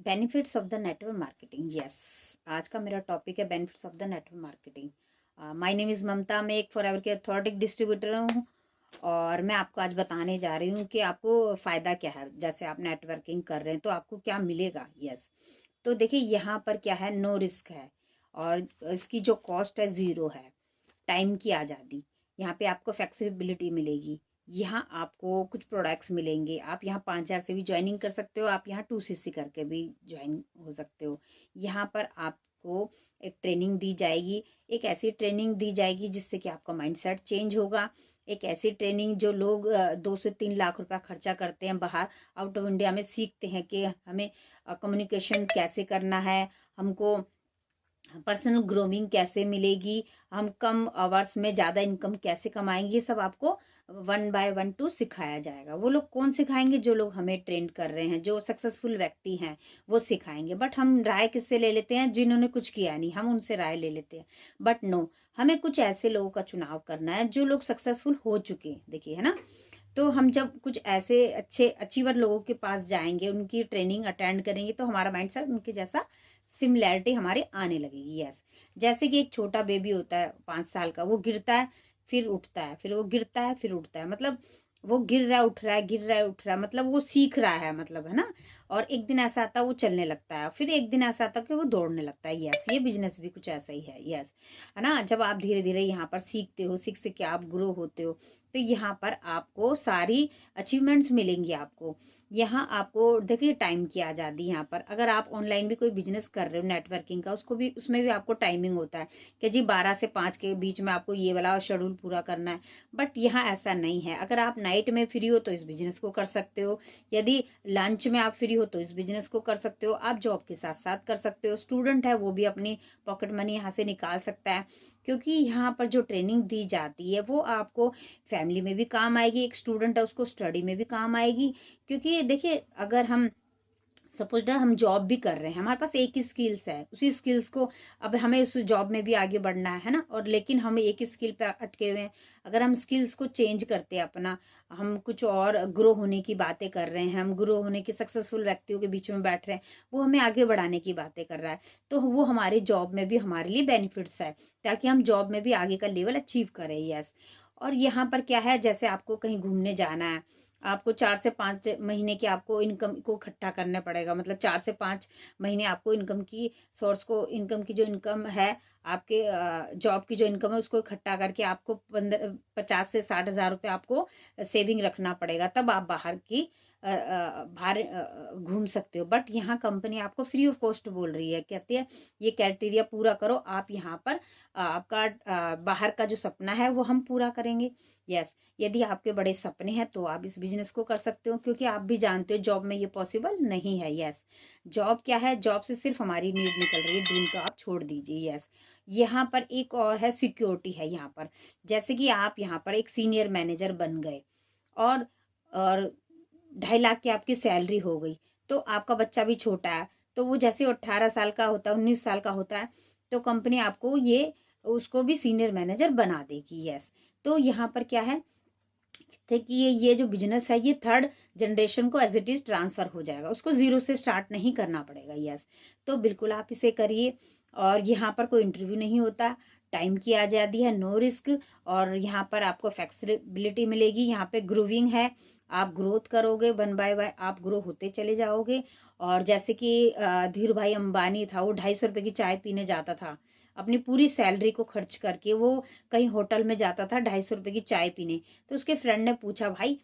Benefits of the network marketing. Yes, आज का मेरा टॉपिक है benefits of the network marketing. My name is Mamta, मैं एक फॉरएवर के अथॉरिटी डिस्ट्रीब्यूटर हूँ और मैं आपको आज बताने जा रही हूँ कि आपको फ़ायदा क्या है। जैसे आप नेटवर्किंग कर रहे हैं तो आपको क्या मिलेगा। यस, तो देखिए यहाँ पर क्या है, नो रिस्क है और इसकी जो कॉस्ट है ज़ीरो है। टाइम की आज़ादी, यहाँ पे आपको फ्लेक्सिबिलिटी मिलेगी। यहाँ आपको कुछ प्रोडक्ट्स मिलेंगे। आप यहाँ 5,000 से भी ज्वाइनिंग कर सकते हो, आप यहाँ 2cc करके भी ज्वाइन हो सकते हो। यहाँ पर आपको एक ट्रेनिंग दी जाएगी, एक ऐसी ट्रेनिंग दी जाएगी जिससे कि आपका माइंडसेट चेंज होगा। एक ऐसी ट्रेनिंग जो लोग 2 से 3 लाख रुपया खर्चा करते हैं बाहर आउट ऑफ इंडिया में, सीखते हैं कि हमें कम्युनिकेशन कैसे करना है, हमको पर्सनल ग्रोमिंग कैसे मिलेगी, हम कम आवर्स में ज़्यादा इनकम कैसे कमाएंगे, ये सब आपको 1 बाय 1 सिखाया जाएगा। वो लोग कौन सिखाएंगे? जो लोग हमें ट्रेन कर रहे हैं, जो सक्सेसफुल व्यक्ति हैं वो सिखाएंगे। बट हम राय किससे ले लेते हैं? जिन्होंने कुछ किया नहीं, हम उनसे राय ले लेते हैं। बट नो, हमें कुछ ऐसे लोगों का चुनाव करना है जो लोग सक्सेसफुल हो चुके हैं। देखिए, है ना। तो हम जब कुछ ऐसे अच्छे अचीवर लोगों के पास जाएंगे, उनकी ट्रेनिंग अटेंड करेंगे, तो हमारा माइंड सेट उनके जैसा सिमिलैरिटी हमारी आने लगेगी। यस, जैसे कि एक छोटा बेबी होता है 5 साल का, वो गिरता है फिर उठता है, फिर वो गिरता है फिर उठता है, मतलब वो गिर रहा है उठ रहा है, गिर रहा है उठ रहा है, मतलब वो सीख रहा है, मतलब, है ना। और एक दिन ऐसा आता है वो चलने लगता है, फिर एक दिन ऐसा आता है कि वो दौड़ने लगता है। यस, ये बिजनेस भी कुछ ऐसा ही है। यस, है ना। जब आप धीरे धीरे यहाँ पर सीखते हो, सीख सीख के आप ग्रो होते हो, तो यहाँ पर आपको सारी अचीवमेंट्स मिलेंगी। आपको यहाँ आपको देखिए टाइम की आज़ादी। यहाँ पर अगर आप ऑनलाइन भी कोई बिजनेस कर रहे हो नेटवर्किंग का, उसको भी, उसमें भी आपको टाइमिंग होता है कि जी 12 से 5 के बीच में आपको ये वाला शेड्यूल पूरा करना है। बट यहाँ ऐसा नहीं है। अगर आप नाइट में फ्री हो तो इस बिजनेस को कर सकते हो, यदि लंच में आप फ्री हो तो इस बिजनेस को कर सकते हो, आप जॉब के साथ साथ कर सकते हो। स्टूडेंट है वो भी अपनी पॉकेट मनी यहाँ से निकाल सकता है, क्योंकि यहाँ पर जो ट्रेनिंग दी जाती है वो आपको फैमिली में भी काम आएगी। एक स्टूडेंट है उसको स्टडी में भी काम आएगी। क्योंकि देखिए, अगर हम सपोज दैट हम जॉब भी कर रहे हैं, हमारे पास एक ही स्किल्स है, उसी स्किल्स को अब हमें उस जॉब में भी आगे बढ़ना है ना, और लेकिन हम एक ही स्किल पे अटके हुए हैं। अगर हम स्किल्स को चेंज करते हैं अपना, हम कुछ और ग्रो होने की बातें कर रहे हैं, हम ग्रो होने के सक्सेसफुल व्यक्तियों के बीच में बैठ रहे हैं, वो हमें आगे बढ़ाने की बातें कर रहा है, तो वो हमारे जॉब में भी हमारे लिए बेनिफिट्स है, ताकि हम जॉब में भी आगे का लेवल अचीव करें। यस, और यहाँ पर क्या है, जैसे आपको कहीं घूमने जाना है, आपको 4 से 5 महीने की आपको इनकम को इकट्ठा करना पड़ेगा, मतलब 4 से 5 महीने आपको इनकम की सोर्स को, इनकम की जो इनकम है आपके जॉब की जो इनकम है उसको इकट्ठा करके आपको 50 से 60 हज़ार रुपये आपको सेविंग रखना पड़ेगा, तब आप बाहर की बाहर घूम सकते हो। बट यहाँ कंपनी आपको फ्री ऑफ कॉस्ट बोल रही है, कहती है ये क्राइटेरिया पूरा करो, आप यहाँ पर आपका बाहर का जो सपना है वो हम पूरा करेंगे। यस, यदि आपके बड़े सपने हैं तो आप इस बिजनेस को कर सकते हो, क्योंकि आप भी जानते हो जॉब में ये पॉसिबल नहीं है। यस, जॉब क्या है, जॉब से सिर्फ हमारी नीड निकल रही है, ड्रीम तो आप छोड़ दीजिए। यस, यहाँ पर एक और है, सिक्योरिटी है यहाँ पर। जैसे कि आप यहाँ पर एक सीनियर मैनेजर बन गए और 2.5 लाख की आपकी सैलरी हो गई, तो आपका बच्चा भी छोटा है, तो वो जैसे 18 साल का होता है, 19 साल का होता है, तो कंपनी आपको ये उसको भी सीनियर मैनेजर बना देगी। यस, तो यहाँ पर क्या है थे कि ये जो बिजनेस है ये 3rd जनरेशन को एज इट इज ट्रांसफर हो जाएगा, उसको जीरो से स्टार्ट नहीं करना पड़ेगा। यस, तो बिल्कुल आप इसे करिए। और यहाँ पर कोई इंटरव्यू नहीं होता, टाइम की आज़ादी है, नो रिस्क, और यहाँ पर आपको फ्लेक्सिबिलिटी मिलेगी। यहाँ पे ग्रोविंग है, आप ग्रोथ करोगे, 1 बाय 1 आप ग्रो होते चले जाओगे। और जैसे कि धीरू भाई अंबानी था, वो 250 रुपये की चाय पीने जाता था, अपनी पूरी सैलरी को खर्च करके वो कहीं होटल में जाता था 250 रुपये की चाय पीने। तो उसके फ्रेंड ने पूछा, भाई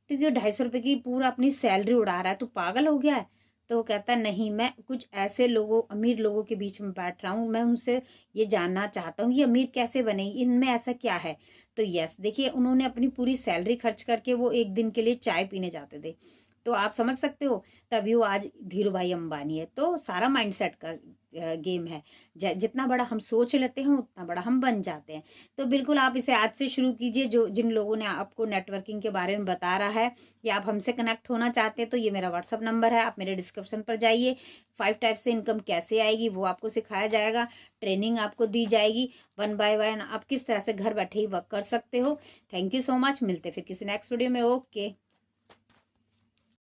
तू क्यों 250 रुपये की पूरा अपनी सैलरी उड़ा रहा है, तू पागल हो गया है? तो वो कहता है, नहीं, मैं कुछ ऐसे लोगों, अमीर लोगों के बीच में बैठ रहा हूँ, मैं उनसे ये जानना चाहता हूँ ये अमीर कैसे बने, इनमें ऐसा क्या है। तो यस, देखिए उन्होंने अपनी पूरी सैलरी खर्च करके वो एक दिन के लिए चाय पीने जाते थे। तो आप समझ सकते हो, तभी वो आज धीरू भाई अंबानी है। तो सारा माइंडसेट का गेम है। जितना बड़ा हम सोच लेते हैं उतना बड़ा हम बन जाते हैं। तो बिल्कुल आप इसे आज से शुरू कीजिए। जो जिन लोगों ने आपको नेटवर्किंग के बारे में बता रहा है, या आप हमसे कनेक्ट होना चाहते हैं, तो ये मेरा व्हाट्सअप नंबर है, आप मेरे डिस्क्रिप्शन पर जाइए। 5 टाइप से इनकम कैसे आएगी वो आपको सिखाया जाएगा, ट्रेनिंग आपको दी जाएगी, 1 बाय 1 आप किस तरह से घर बैठे ही वर्क कर सकते हो। थैंक यू सो मच, मिलते फिर किसी नेक्स्ट वीडियो में। ओके।